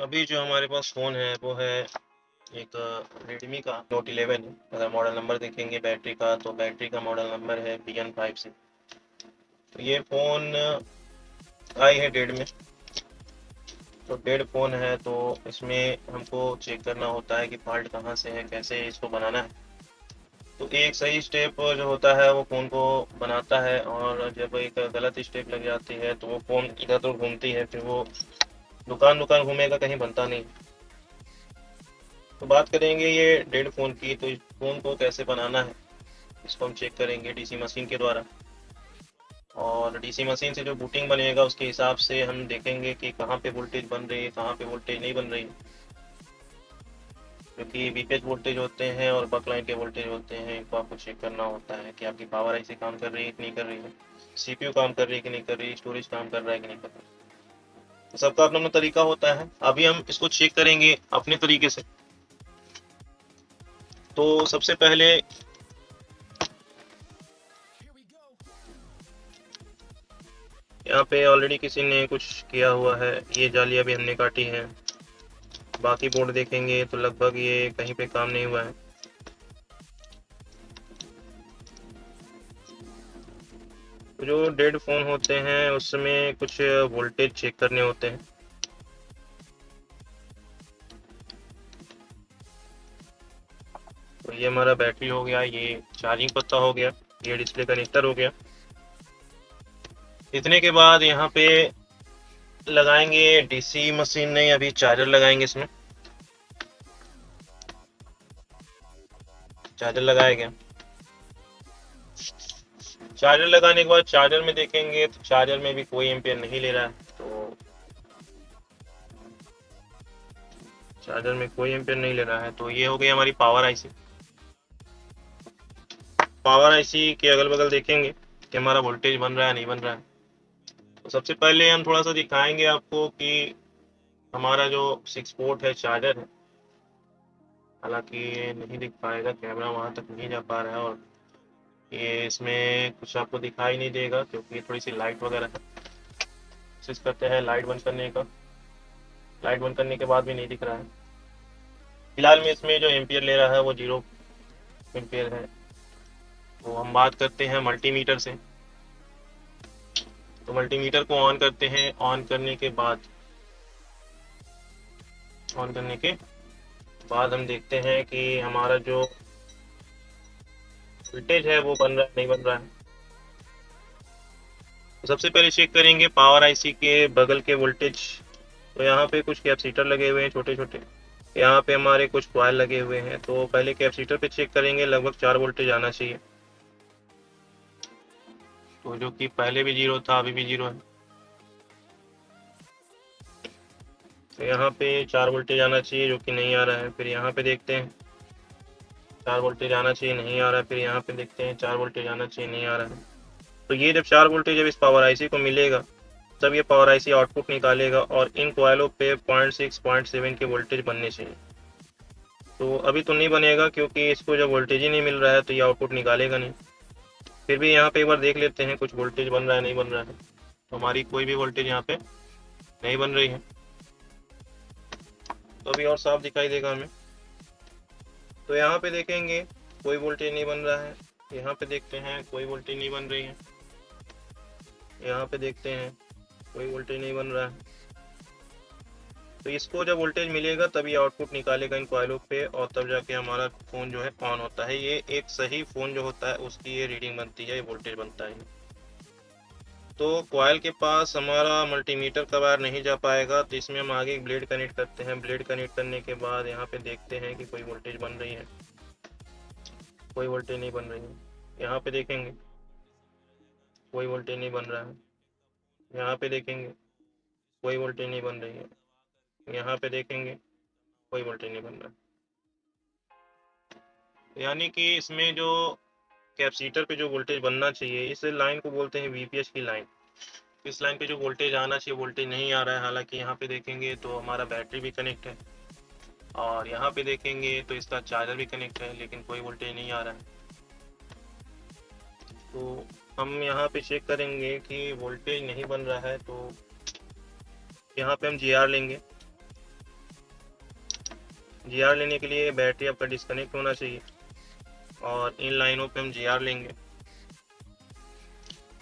अभी जो हमारे पास फ़ोन है वो है एक रेडमी का नोट 11 है। अगर मॉडल नंबर देखेंगे बैटरी का, तो बैटरी का मॉडल नंबर है BN5 से। तो ये फ़ोन आई है डेढ़ में। तो डेढ़ फ़ोन है, तो इसमें हमको चेक करना होता है कि फॉल्ट कहाँ से है, कैसे इसको बनाना है। तो एक सही स्टेप जो होता है वो फ़ोन को बनाता है, और जब एक गलत स्टेप लग जाती है तो वो फ़ोन इधर उधर घूमती है, फिर वो दुकान दुकान घूमेगा, कहीं बनता नहीं। तो बात करेंगे ये डेड फ़ोन की, तो इस फ़ोन को कैसे बनाना है इसको हम चेक करेंगे डीसी मशीन के द्वारा। और डीसी मशीन से जो बूटिंग बनेगा उसके हिसाब से हम देखेंगे कि कहाँ पे वोल्टेज बन रही है, कहाँ पे वोल्टेज नहीं बन रही है। क्योंकि वीपेज वोल्टेज होते हैं और बक लाइन के वोल्टेज होते हैं, इनको आपको चेक करना होता है कि आपकी पावर आईसी काम कर रही है कि नहीं कर रही है, सीपीयू काम कर रही है कि नहीं कर रही है, स्टोरेज काम कर रहा है कि नहीं कर रहा है। तो सबका अपना अपना तरीका होता है। अभी हम इसको चेक करेंगे अपने तरीके से। तो सबसे पहले यहाँ पे ऑलरेडी किसी ने कुछ किया हुआ है, ये जाली अभी हमने काटी है। बाकी बोर्ड देखेंगे तो लगभग ये कहीं पे काम नहीं हुआ है। तो जो डेड फोन होते हैं उसमें कुछ वोल्टेज चेक करने होते हैं। तो ये हमारा बैटरी हो गया, ये चार्जिंग पत्ता हो गया, ये डिस्प्ले कनेक्टर हो गया। इतने के बाद यहाँ पे लगाएंगे डीसी मशीन, नहीं अभी चार्जर लगाएंगे इसमें। चार्जर लगाया गया। चार्जर लगाने के बाद चार्जर में देखेंगे तो चार्जर में भी कोई एम्पियर नहीं ले रहा है। तो चार्जर में कोई एम्पियर नहीं ले रहा है, तो ये हो गई हमारी पावर आईसी। पावर आईसी के अगल बगल देखेंगे कि हमारा वोल्टेज बन रहा है नहीं बन रहा है। तो सबसे पहले हम थोड़ा सा दिखाएंगे आपको कि हमारा जो 6 पोर्ट है चार्जर है, हालांकि ये नहीं दिख पाएगा, कैमरा वहां तक नहीं जा पा रहा है, और ये इसमें कुछ आपको दिखाई नहीं देगा क्योंकि थोड़ी सी लाइट वगैरह है। कोशिश करते हैं लाइट बंद करने का। लाइट बंद करने के बाद भी नहीं दिख रहा है। फिलहाल में इसमें जो एम्पियर ले रहा है वो 0 एम्पियर है। तो हम बात करते हैं मल्टीमीटर से। तो मल्टीमीटर को ऑन करते हैं। ऑन करने के बाद हम देखते हैं कि हमारा जो वोल्टेज है वो बन रहा है नहीं बन रहा है। तो सबसे पहले चेक करेंगे पावर आईसी के बगल के वोल्टेज। तो यहाँ पे कुछ कैपेसिटर लगे हुए हैं छोटे छोटे, यहाँ पे हमारे कुछ कॉइल लगे हुए हैं। तो पहले कैपेसिटर पे चेक करेंगे, लगभग 4 वोल्टेज आना चाहिए। तो जो कि पहले भी 0 था, अभी भी 0 है। तो यहाँ पे 4 वोल्टेज आना चाहिए, जो कि नहीं आ रहा है। फिर यहाँ पे देखते हैं 4 वोल्टेज आना चाहिए, नहीं आ रहा है। फिर यहाँ पे देखते हैं 4 वोल्टेज आना चाहिए, नहीं आ रहा है। तो ये जब 4 वोल्टेज जब इस पावर आईसी को मिलेगा तब ये पावर आईसी आउटपुट निकालेगा, और इन कॉइलों पे 0.6 0.7 के वोल्टेज बनने चाहिए। तो अभी तो नहीं बनेगा क्योंकि इसको जब वोल्टेज ही नहीं मिल रहा है तो ये आउटपुट निकालेगा नहीं। फिर भी यहाँ पे एक बार देख लेते हैं कुछ वोल्टेज बन रहा है नहीं बन रहा है। तो हमारी कोई भी वोल्टेज यहाँ पे नहीं बन रही है। तो अभी और साफ दिखाई देगा हमें। तो यहाँ पे देखेंगे कोई वोल्टेज नहीं बन रहा है। यहाँ पे देखते हैं कोई वोल्टेज नहीं बन रही है। यहाँ पे देखते हैं कोई वोल्टेज नहीं बन रहा है। तो इसको जब वोल्टेज मिलेगा तभी आउटपुट निकालेगा इन कॉइलों पे, और तब जाके हमारा फ़ोन जो है ऑन होता है। ये एक सही फ़ोन जो होता है उसकी ये रीडिंग बनती है, ये वोल्टेज बनता है। तो कॉइल के पास हमारा मल्टीमीटर का वायर नहीं जा पाएगा, तो इसमें हम आगे एक ब्लेड कनेक्ट करते हैं। ब्लेड कनेक्ट करने के बाद यहाँ पे देखते हैं कि कोई वोल्टेज बन रही है, कोई वोल्टेज नहीं बन रही है। यहाँ पे देखेंगे कोई वोल्टेज नहीं बन रहा है। यहाँ पे देखेंगे कोई वोल्टेज नहीं बन रही है। यहाँ पे देखेंगे कोई वोल्टेज नहीं बन रहा है। यानी कि इसमें जो कैपेसिटर पे जो वोल्टेज बनना चाहिए, इस लाइन को बोलते हैं वीपीएच की लाइन। इस लाइन पे जो वोल्टेज आना चाहिए वोल्टेज नहीं आ रहा है। हालांकि यहाँ पे देखेंगे तो हमारा बैटरी भी कनेक्ट है, और यहाँ पे देखेंगे तो इसका चार्जर भी कनेक्ट है, लेकिन कोई वोल्टेज नहीं आ रहा है। तो हम यहाँ पे चेक करेंगे कि वोल्टेज नहीं बन रहा है, तो यहाँ पे हम GR लेंगे। GR लेने के लिए बैटरी आपका डिस्कनेक्ट होना चाहिए और इन लाइनों पे हम GR लेंगे।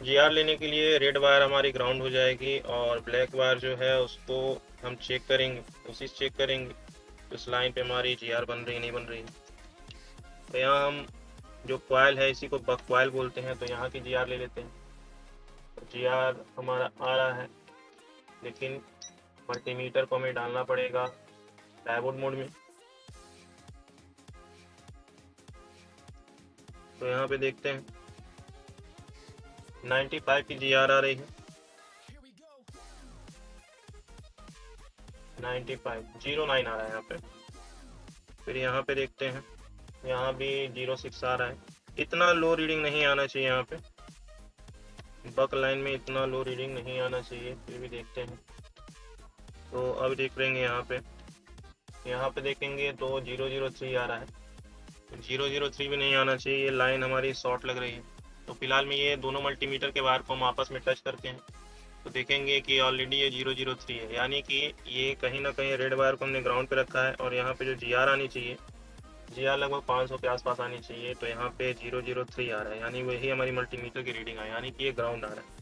GR लेने के लिए रेड वायर हमारी ग्राउंड हो जाएगी और ब्लैक वायर जो है उसको हम चेक करेंगे, उसी से चेक करेंगे उस लाइन पे हमारी GR बन रही है नहीं बन रही है। तो यहाँ हम जो कॉइल है इसी को बक कॉइल बोलते हैं, तो यहाँ की GR ले लेते हैं। तो GR हमारा आ रहा है, लेकिन मल्टीमीटर को हमें डालना पड़ेगा डायोड मोड में। तो यहाँ पे देखते हैं 95 की GR आ रही है, 9509 आ रहा है यहाँ पे। फिर यहाँ पे देखते हैं, यहाँ भी 06 आ रहा है। इतना लो रीडिंग नहीं आना चाहिए यहाँ पे, बक लाइन में इतना लो रीडिंग नहीं आना चाहिए, फिर भी देखते हैं। तो अब देख लेंगे यहाँ पे देखेंगे तो 003 आ रहा है, 003 भी नहीं आना चाहिए, ये लाइन हमारी शॉर्ट लग रही है। तो फिलहाल में ये दोनों मल्टीमीटर के वायर को हम आपस में टच करते हैं, तो देखेंगे कि ऑलरेडी ये 003 है, यानी कि ये कहीं ना कहीं रेड वायर को हमने ग्राउंड पे रखा है। और यहाँ पे जो GR आनी चाहिए, GR लगभग 500 के आसपास आनी चाहिए, तो यहाँ पे 003 आ रहा है, यानी वही हमारी मल्टीमीटर की रीडिंग है, यानी कि ये ग्राउंड आ रहा है।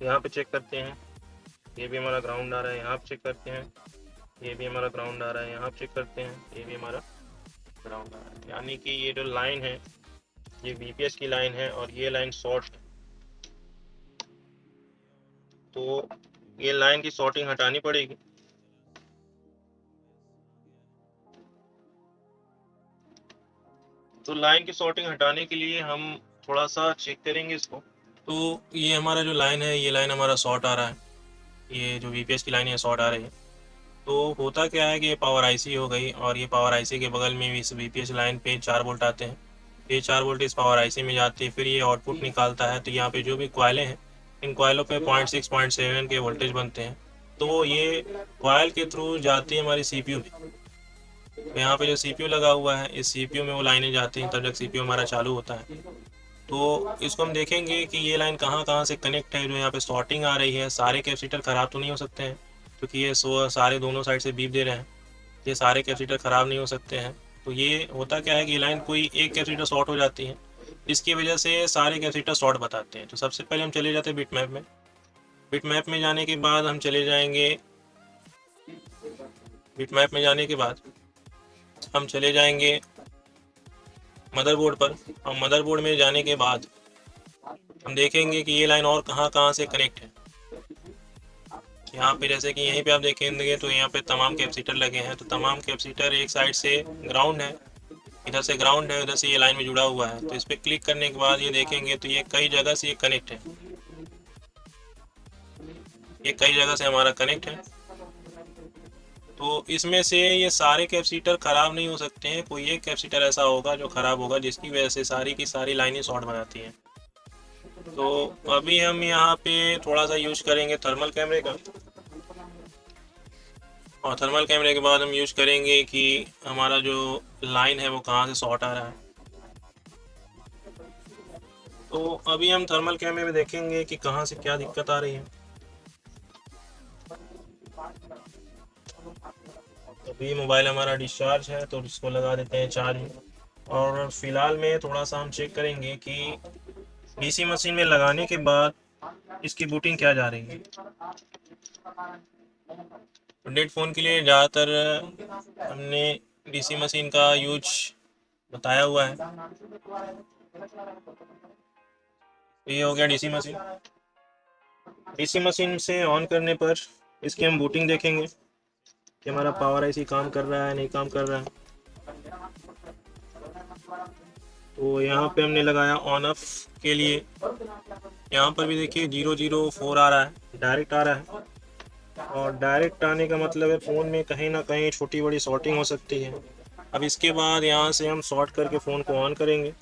यहाँ पे चेक करते हैं, ये भी हमारा ग्राउंड आ रहा है। यहाँ पे चेक करते हैं, ये भी हमारा ग्राउंड आ रहा है। यहाँ पे चेक करते हैं, ये भी हमारा ग्राउंड आ रहा है, यानी कि ये जो लाइन है ये VPS की लाइन है और ये लाइन शॉर्ट। तो ये लाइन की शॉर्टिंग हटानी पड़ेगी। तो लाइन की शॉर्टिंग हटाने के लिए हम थोड़ा सा चेक करेंगे इसको। तो ये हमारा जो लाइन है, ये लाइन हमारा शॉर्ट आ रहा है, ये जो VPS की लाइन है शॉर्ट आ रही है। तो होता क्या है कि ये पावर IC हो गई और ये पावर IC के बगल में भी इस VPS लाइन पे 4 वोल्ट आते हैं। ये 4 वोल्ट इस पावर IC में जाती है, फिर ये आउटपुट निकालता है। तो यहाँ पे जो भी कॉइलें हैं, इन कॉइलों पे 0.6 0.7 के वोल्टेज बनते हैं, तो ये कॉइल के थ्रू जाती है हमारी CPU में। तो यहाँ पे जो CPU लगा हुआ है, इस CPU में वो लाइनें जाती हैं, तब जब CPU हमारा चालू होता है। तो इसको हम देखेंगे कि ये लाइन कहाँ कहाँ से कनेक्ट है। जो यहाँ पे शॉर्टिंग आ रही है, सारे कैपेसिटर ख़राब तो नहीं हो सकते हैं, क्योंकि ये सारे दोनों साइड से बीप दे रहे हैं, ये सारे कैपेसिटर ख़राब नहीं हो सकते हैं। तो ये होता क्या है कि लाइन कोई एक कैपेसिटर शॉर्ट हो जाती है, इसकी वजह से सारे कैपेसिटर शॉर्ट बताते हैं। तो सबसे पहले हम चले जाते हैं बिट मैप में। बिट मैप में जाने के बाद हम चले जाएंगे, बिट मैप में जाने के बाद हम चले जाएंगे मदरबोर्ड पर। और मदरबोर्ड में जाने के बाद हम देखेंगे कि ये लाइन और कहाँ कहाँ से कनेक्ट है। यहाँ पे जैसे कि यहीं पे आप देखेंगे तो यहाँ पे तमाम कैपेसिटर लगे हैं, तो तमाम कैपेसिटर एक साइड से ग्राउंड है, इधर से ग्राउंड है, उधर से ये लाइन में जुड़ा हुआ है। तो इस पर क्लिक करने के बाद ये देखेंगे तो ये कई जगह से ये कनेक्ट है, ये कई जगह से हमारा कनेक्ट है। तो इसमें से ये सारे कैपेसिटर ख़राब नहीं हो सकते हैं, कोई एक कैपेसिटर ऐसा होगा जो ख़राब होगा, जिसकी वजह से सारी की सारी लाइनें शॉर्ट बनाती हैं। तो अभी हम यहाँ पे थोड़ा सा यूज करेंगे थर्मल कैमरे का, और थर्मल कैमरे के बाद हम यूज करेंगे कि हमारा जो लाइन है वो कहाँ से शॉर्ट आ रहा है। तो अभी हम थर्मल कैमरे में देखेंगे कि कहाँ से क्या दिक्कत आ रही है। अभी मोबाइल हमारा डिस्चार्ज है, तो इसको लगा देते हैं चार्ज में। और फिलहाल में थोड़ा सा हम चेक करेंगे कि DC मशीन में लगाने के बाद इसकी बूटिंग क्या जा रही है। तो डेड फ़ोन के लिए ज़्यादातर हमने DC मशीन का यूज बताया हुआ है। तो ये हो गया DC मशीन। DC मशीन से ऑन करने पर इसकी हम बूटिंग देखेंगे कि हमारा पावर IC काम कर रहा है नहीं काम कर रहा है। तो यहाँ पे हमने लगाया ऑन ऑफ के लिए, यहाँ पर भी देखिए 004 आ रहा है, डायरेक्ट आ रहा है। और डायरेक्ट आने का मतलब है फ़ोन में कहीं ना कहीं छोटी बड़ी शॉर्टिंग हो सकती है। अब इसके बाद यहाँ से हम शॉर्ट करके फ़ोन को ऑन करेंगे,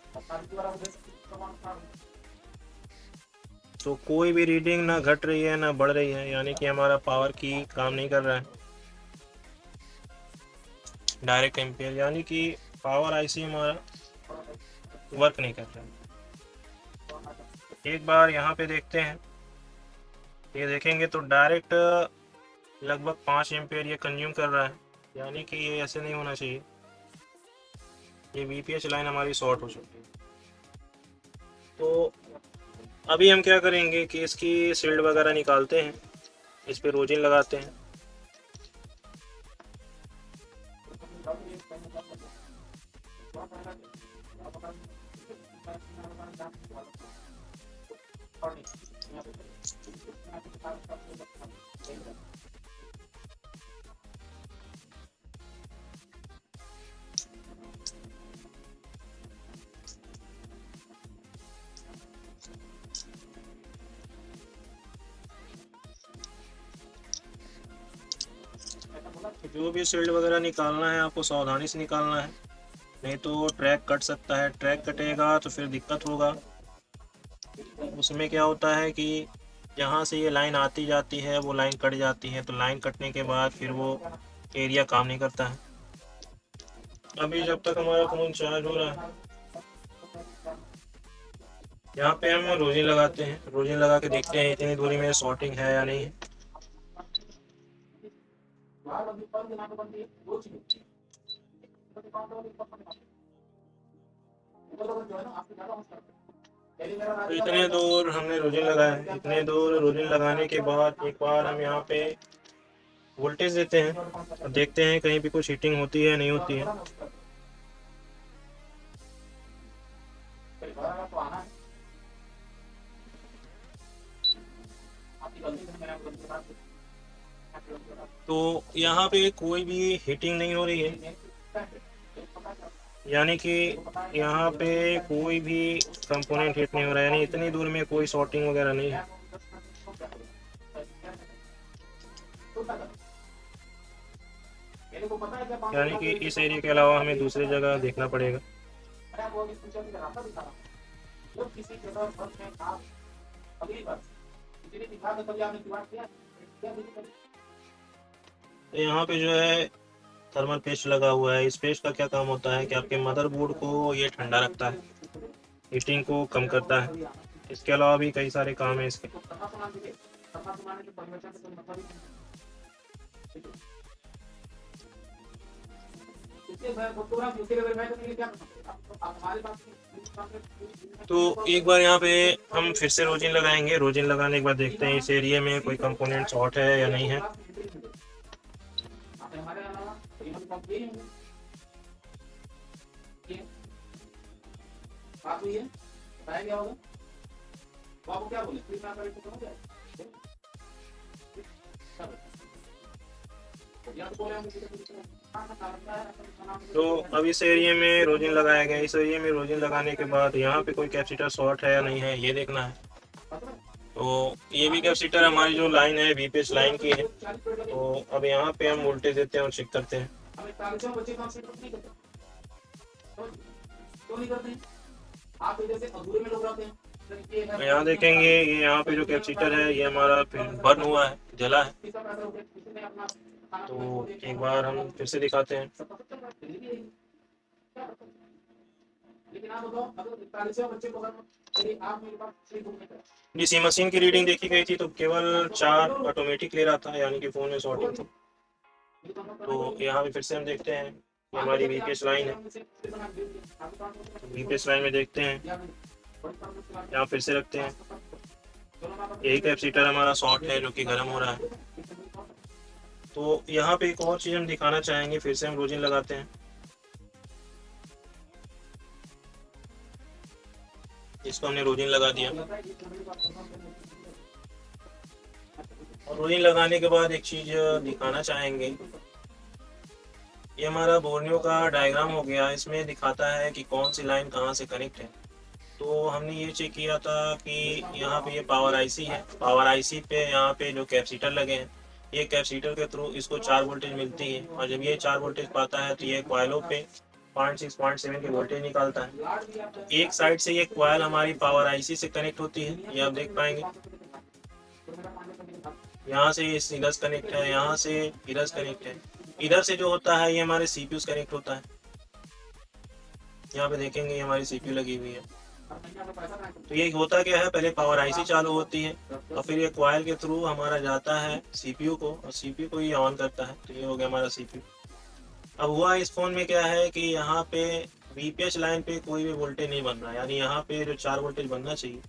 तो कोई भी रीडिंग ना घट रही है ना बढ़ रही है, यानी कि हमारा पावर की काम नहीं कर रहा है। डायरेक्ट एम्पेयर यानी कि पावर IC हमारा वर्क नहीं कर रहा है। एक बार यहाँ पे देखते हैं, ये देखेंगे तो डायरेक्ट लगभग 5 एम्पेयर ये कंज्यूम कर रहा है, यानी कि ये ऐसे नहीं होना चाहिए। ये वीपीएच लाइन हमारी शॉर्ट हो चुकी है। तो अभी हम क्या करेंगे कि इसकी शील्ड वगैरह निकालते हैं, इस पे रोजिन लगाते हैं। जो भी शील्ड वगैरह निकालना है आपको सावधानी से निकालना है, नहीं तो ट्रैक कट सकता है। ट्रैक कटेगा तो फिर दिक्कत होगा। उसमें क्या होता है कि जहाँ से ये लाइन आती जाती है वो लाइन कट जाती है, तो लाइन कटने के बाद फिर वो एरिया काम नहीं करता है। अभी जब तक हमारा फ़ोन चार्ज हो रहा है, यहाँ पे हम रोजिन लगाते हैं। रोजिन लगा के देखते हैं इतनी दूरी में शॉर्टिंग है या नहीं है। तो इतने दूर हमने रोजिन लगाया है। इतने दूर रोजिन लगाने के बाद एक बार हम यहाँ पे वोल्टेज देते हैं और देखते हैं कहीं भी कुछ हीटिंग होती है नहीं होती है। तो यहाँ पे कोई भी हीटिंग नहीं हो रही है, यानी कि यहाँ पे कोई भी कंपोनेंट हीट नहीं हो रहा है, यानी इतनी दूर में कोई शॉर्टिंग वगैरह नहीं है। यानी कि इस एरिया के अलावा हमें दूसरी जगह देखना पड़ेगा। तो यहाँ पे जो है थर्मल पेस्ट लगा हुआ है। इस पेस्ट का क्या काम होता है कि आपके मदरबोर्ड को ये ठंडा रखता है, हीटिंग को कम करता है। इसके अलावा भी कई सारे काम हैं इसके। तो एक बार यहाँ पे हम फिर से रोजिन लगाएंगे। रोजिन लगाने के बाद देखते हैं इस एरिया में कोई कंपोनेंट शॉर्ट है या नहीं है। तो अब इस एरिया में रोजिन लगाया गया। इस एरिया में रोजिन लगाने के बाद यहाँ पे कोई कैपेसिटर शॉर्ट है या नहीं है ये देखना है। तो ये भी कैपेसिटर हमारी जो लाइन है वीपीएच लाइन की है। तो अब यहाँ पे हम वोल्टेज देते हैं और चेक करते हैं। तो यहाँ देखेंगे ये यहाँ पे जो कैपेसिटर है ये हमारा फिर बर्न हुआ है, जला है। तो एक बार हम फिर से दिखाते हैं। इसी मशीन की रीडिंग देखी गई थी तो केवल 4 ऑटोमेटिक ले रहा था, यानी कि फोन में शॉर्टिंग थी। तो यहाँ पे फिर से हम देखते हैं, ये हमारी वीपीएस लाइन है। वीपीएस लाइन में देखते हैं, यहाँ फिर से रखते हैं। यही कैपेसिटर हमारा शॉर्ट है जो कि गर्म हो रहा है। तो यहाँ पे एक और चीज़ हम दिखाना चाहेंगे। फिर से हम रोजिन लगाते हैं। इसको हमने रोजिन लगा दिया और रोजिन लगाने के बाद एक चीज़ दिखाना चाहेंगे। ये हमारा बोर्नियो का डायग्राम हो गया। इसमें दिखाता है कि कौन सी लाइन कहाँ से कनेक्ट है। तो हमने ये चेक किया था कि यहाँ पे ये पावर आईसी है। पावर आईसी पे यहाँ पे जो कैपेसिटर लगे हैं, ये कैपेसिटर के थ्रू इसको 4 वोल्टेज मिलती है और जब ये 4 वोल्टेज पाता है तो ये कॉइलों पे 0.6 0.7 की वोल्टेज निकालता है। तो एक साइड से ये कॉइल हमारी पावर आईसी से कनेक्ट होती है, ये आप देख पाएंगे। यहाँ से इधर कनेक्ट है, यहाँ से इधर कनेक्ट है। इधर से जो होता है ये हमारे सीपीयू कनेक्ट होता है। यहाँ पे देखेंगे हमारी सीपीयू लगी हुई है। तो ये होता क्या है, पहले पावर आईसी चालू होती है और फिर ये कॉइल के थ्रू हमारा जाता है सीपीयू को, और सीपीयू को ये ऑन करता है। तो ये हो गया हमारा सीपीयू। अब हुआ इस फोन में क्या है कि यहाँ पे वीपीएस लाइन पे कोई भी वोल्टेज नहीं बन रहा है, यानी यहाँ पे जो 4 वोल्टेज बनना चाहिए,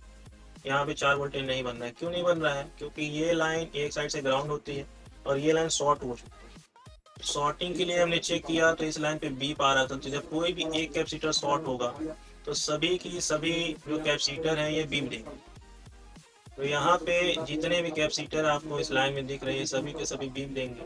यहाँ पे 4 वोल्टेज नहीं बन रहा है। क्यों नहीं बन रहा है? क्योंकि ये लाइन एक साइड से ग्राउंड होती है और ये लाइन शॉर्ट हो चुकी है। शॉर्टिंग के लिए हमने चेक किया तो इस लाइन पे बीप आ रहा था। तो जब कोई भी एक कैपेसिटर शॉर्ट होगा तो सभी की सभी जो कैपेसिटर हैं ये बीप देंगे। तो यहाँ पे जितने भी कैपेसिटर आपको इस लाइन में दिख रहे हैं सभी के सभी बीप देंगे।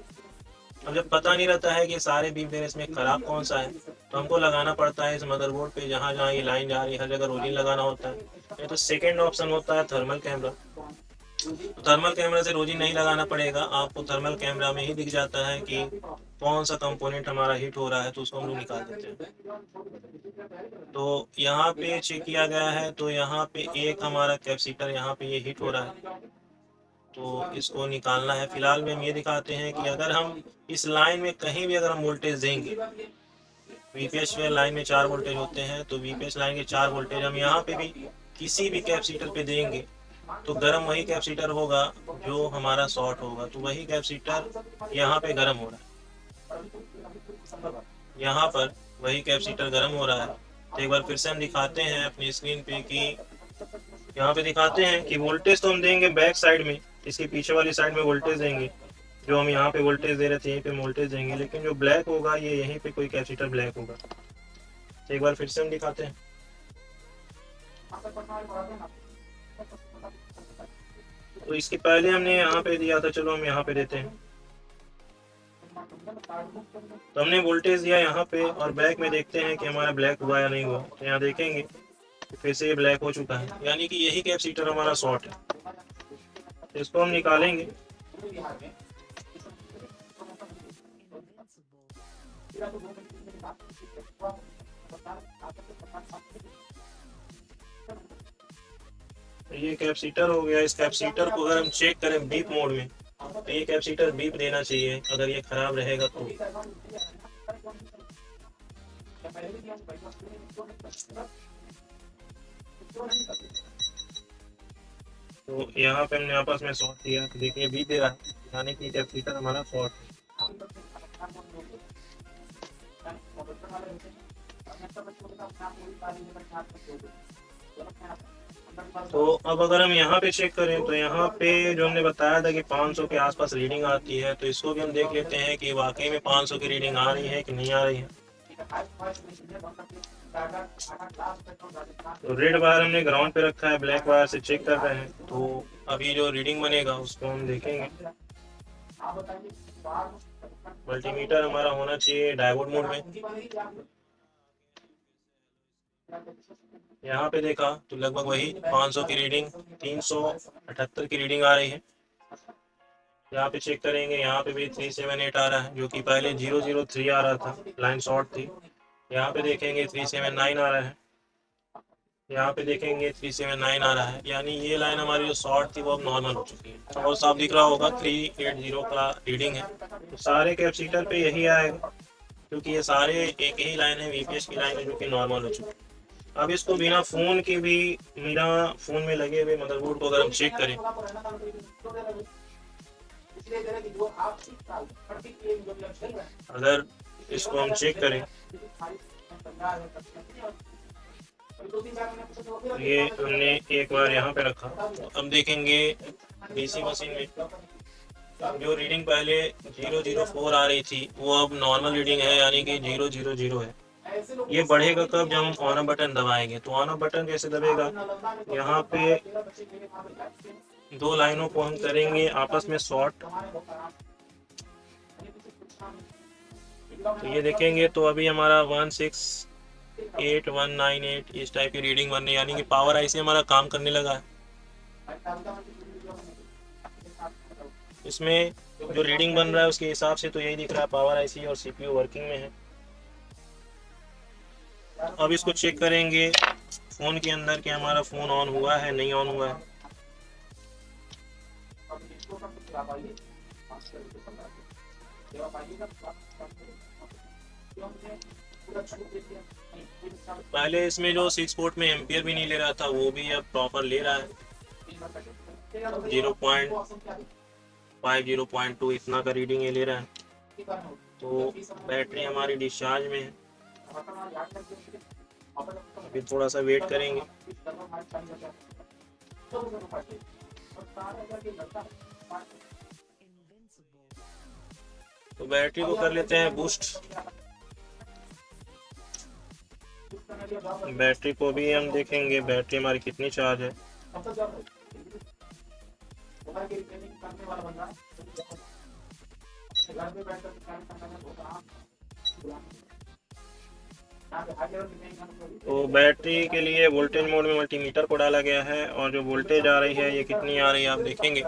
अब जब पता नहीं रहता है कि सारे बीप देने इसमें खराब कौन सा है, तो हमको लगाना पड़ता है इस मदरबोर्ड पे जहाँ जहाँ ये लाइन जा रही है हर जगह रोलिंग लगाना होता है। ये तो सेकेंड ऑप्शन होता है थर्मल कैमरा। तो थर्मल कैमरा से रोजी नहीं लगाना पड़ेगा, आपको थर्मल कैमरा में ही दिख जाता है कि कौन सा कंपोनेंट हमारा हिट हो रहा है, तो उसको हम लोग निकाल देते हैं। तो यहाँ पे चेक किया गया है तो यहाँ पे एक हमारा कैपेसिटर यहाँ पे ये हिट हो रहा है, तो इसको निकालना है। फिलहाल में हम ये दिखाते हैं कि अगर हम इस लाइन में कहीं भी अगर हम वोल्टेज देंगे, वीपीएस लाइन में 4 वोल्टेज होते हैं, तो वीपीएस लाइन के 4 वोल्टेज हम यहाँ पे भी किसी भी कैपेसिटर पे देंगे तो गर्म वही कैपेसिटर होगा जो हमारा शॉर्ट होगा। तो वही कैपेसिटर यहाँ पे गर्म हो रहा है, यहाँ पर वही कैपेसिटर गर्म हो रहा है। तो एक बार फिर से हम दिखाते हैं अपनी स्क्रीन पे कि यहाँ पे दिखाते हैं कि वोल्टेज तो हम देंगे बैक साइड में, इसके पीछे वाली साइड में वोल्टेज देंगे। जो हम यहाँ पे वोल्टेज दे रहे थे यहीं पे वोल्टेज देंगे, लेकिन जो ब्लैक होगा ये यहीं पे कोई कैपेसिटर ब्लैक होगा। तो एक बार फिर से हम दिखाते हैं। तो इसके पहले हमने यहाँ पे दिया था, चलो हम यहाँ पे देते हैं। तो हमने वोल्टेज दिया यहाँ पे और बैक में देखते हैं कि हमारा ब्लैक हुआ या नहीं हुआ। तो यहाँ देखेंगे तो फिर से ये ब्लैक हो चुका है, यानी कि यही कैपेसिटर हमारा शॉर्ट है। तो इसको हम निकालेंगे। ये कैपेसिटर हो गया। इस कैपेसिटर को अगर हम चेक करें बीप मोड में तो ये कैपेसिटर बीप देना चाहिए, अगर ये खराब रहेगा तो। तो यहाँ पे हमने आपस में शॉर्ट किया तो देखिए बीप दे रहा है, यानी कि कैपेसिटर हमारा शॉर्ट है। तो अब अगर हम यहाँ पे चेक करें तो यहाँ पे जो हमने बताया था कि 500 के आसपास रीडिंग आती है, तो इसको भी हम देख लेते हैं कि वाकई में 500 की रीडिंग आ रही है कि नहीं आ रही है। तो रेड वायर हमने ग्राउंड पे रखा है, ब्लैक वायर से चेक कर रहे हैं। तो अभी जो रीडिंग बनेगा उसको हम देखेंगे। मल्टीमीटर हमारा होना चाहिए डायोड मोड में। यहाँ पे देखा तो लगभग वही 500 की रीडिंग, 378 की रीडिंग आ रही है। यहाँ पे चेक करेंगे, यहाँ पे भी 378 आ रहा है, जो कि पहले 003 आ रहा था, लाइन शॉर्ट थी। यहाँ पे देखेंगे 379 आ रहा है, यहाँ पे देखेंगे 379 आ रहा है, यानी ये लाइन हमारी जो शॉर्ट थी वो अब नॉर्मल हो चुकी है। और साफ दिख रहा होगा 380 का रीडिंग है। तो सारे कैपेसिटर पे यही आएगा, क्योंकि ये सारे एक ही लाइन है, वीपीएस की लाइन है जो कि नॉर्मल हो चुकी है। अब इसको बिना फोन के भी, बिना फोन में लगे हुए मदरबोर्ड को अगर हम चेक करें, अगर इसको हम चेक करें तो ये हमने एक बार यहाँ पे रखा। तो अब देखेंगे डीसी मशीन में जो रीडिंग पहले 004 आ रही थी वो अब नॉर्मल रीडिंग है, यानी कि 000 है। ये बढ़ेगा कब? जब हम ऑन बटन दबाएंगे। तो ऑन बटन कैसे दबेगा? यहाँ पे दो लाइनों को हम करेंगे आपस में शॉर्ट। तो ये देखेंगे तो अभी हमारा 168198 इस टाइप की रीडिंग बनने, यानी कि पावर आईसी हमारा काम करने लगा है। इसमें जो रीडिंग बन रहा है उसके हिसाब से तो यही दिख रहा है, पावर आईसी और सीपीयू वर्किंग में है। अब इसको चेक करेंगे फोन के अंदर कि हमारा फोन ऑन हुआ है नहीं ऑन हुआ है। पहले इसमें जो 6 वोल्ट में एम्पियर भी नहीं ले रहा था वो भी अब प्रॉपर ले रहा है। 0.5 0.2 इतना का रीडिंग ये ले रहा है। तो बैटरी हमारी डिस्चार्ज में है, अभी थोड़ा सा वेट करेंगे। तो बैटरी को कर लेते हैं बूस्ट। बैटरी को भी हम देखेंगे बैटरी हमारी कितनी चार्ज है। तो बैटरी के लिए वोल्टेज मोड में मल्टीमीटर को डाला गया है और जो वोल्टेज आ रही है ये कितनी आ रही है आप देखेंगे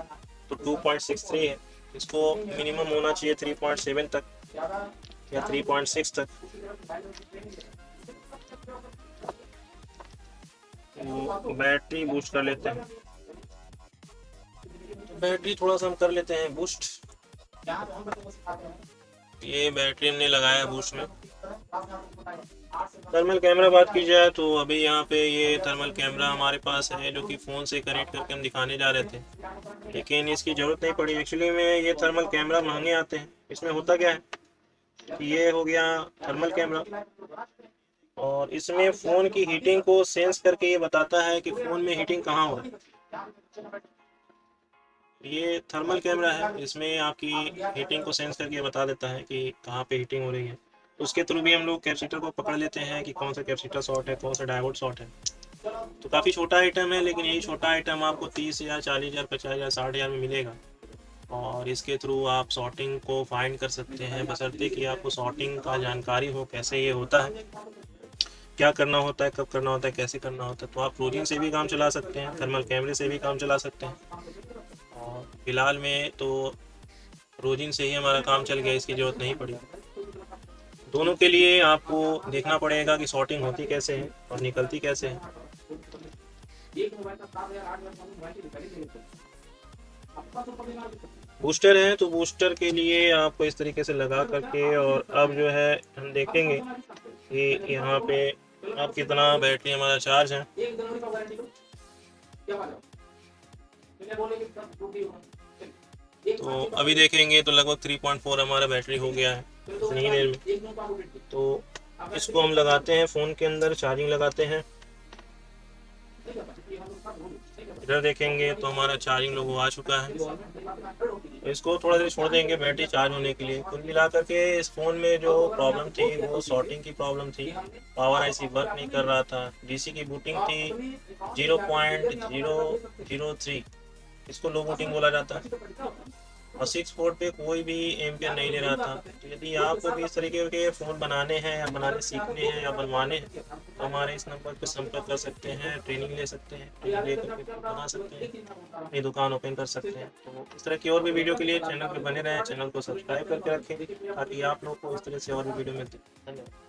तो 2.63 है। इसको मिनिमम होना चाहिए 3.7 तक या 3.6 तक। तो बैटरी बूस्ट कर लेते हैं। बैटरी थोड़ा सा हम कर लेते हैं बूस्ट। ये बैटरी हमने लगाया बूस्ट में। थर्मल कैमरा बात की जाए तो अभी यहाँ पे ये थर्मल कैमरा हमारे पास है जो कि फ़ोन से कनेक्ट करके हम दिखाने जा रहे थे, लेकिन इसकी ज़रूरत नहीं पड़ी। एक्चुअली में ये थर्मल कैमरा महंगे आते हैं। इसमें होता क्या है कि ये हो गया थर्मल कैमरा और इसमें फ़ोन की हीटिंग को सेंस करके ये बताता है कि फ़ोन में हीटिंग कहाँ हो रही है। ये थर्मल कैमरा है, इसमें आपकी हीटिंग को सेंस करके बता देता है कि कहाँ पे हीटिंग हो रही है। तो उसके थ्रू भी हम लोग कैपेसिटर को पकड़ लेते हैं कि कौन सा कैपेसिटर शॉर्ट है, कौन सा डायोड शॉर्ट है। तो काफ़ी छोटा आइटम है, लेकिन यही छोटा आइटम आपको 30,000 40,000 50,000 60,000 में मिलेगा और इसके थ्रू आप शॉर्टिंग को फाइंड कर सकते हैं, बशर्ते कि आपको शॉर्टिंग का जानकारी हो, कैसे ये होता है, क्या करना होता है, कब करना होता है, कैसे करना होता है। तो आप रोजिंग से भी काम चला सकते हैं, थर्मल कैमरे से भी काम चला सकते हैं और फिलहाल में तो रोजिन से ही हमारा काम चल गया, इसकी ज़रूरत नहीं पड़ी। दोनों के लिए आपको देखना पड़ेगा कि शॉर्टिंग होती कैसे है और निकलती कैसे है। बूस्टर है तो बूस्टर के लिए आपको इस तरीके से लगा करके और अब जो है हम देखेंगे कि यहाँ पे अब कितना बैटरी हमारा चार्ज है। तो अभी देखेंगे तो लगभग 3.4 हमारा बैटरी हो गया है इतनी ही देर में। तो इसको हम लगाते हैं फ़ोन के अंदर, चार्जिंग लगाते हैं। इधर देखेंगे तो हमारा चार्जिंग लोगो आ चुका है। तो इसको थोड़ा देर छोड़ देंगे बैटरी चार्ज होने के लिए। कुल मिला करके इस फ़ोन में जो प्रॉब्लम थी वो शॉर्टिंग की प्रॉब्लम थी, पावर आईसी वर्क नहीं कर रहा था, डीसी की बूटिंग थी 0.003, इसको लो बूटिंग बोला जाता है और 6 पोर्ट पे कोई भी एम्पियर नहीं ले रहा था। तो यदि आपको भी इस तरीके के फ़ोन बनाने हैं या बनाने सीखने हैं या बनवाने हैं तो हमारे इस नंबर पर संपर्क कर सकते हैं, ट्रेनिंग ले सकते हैं, ट्रेनिंग ले करके खुद बना सकते हैं, अपनी दुकान ओपन कर सकते हैं। तो इस तरह की और भी वीडियो के लिए चैनल पर बने रहें, चैनल को सब्सक्राइब करके रखें ताकि आप लोग को इस तरह से और भी वीडियो मिलते हैं। धन्यवाद।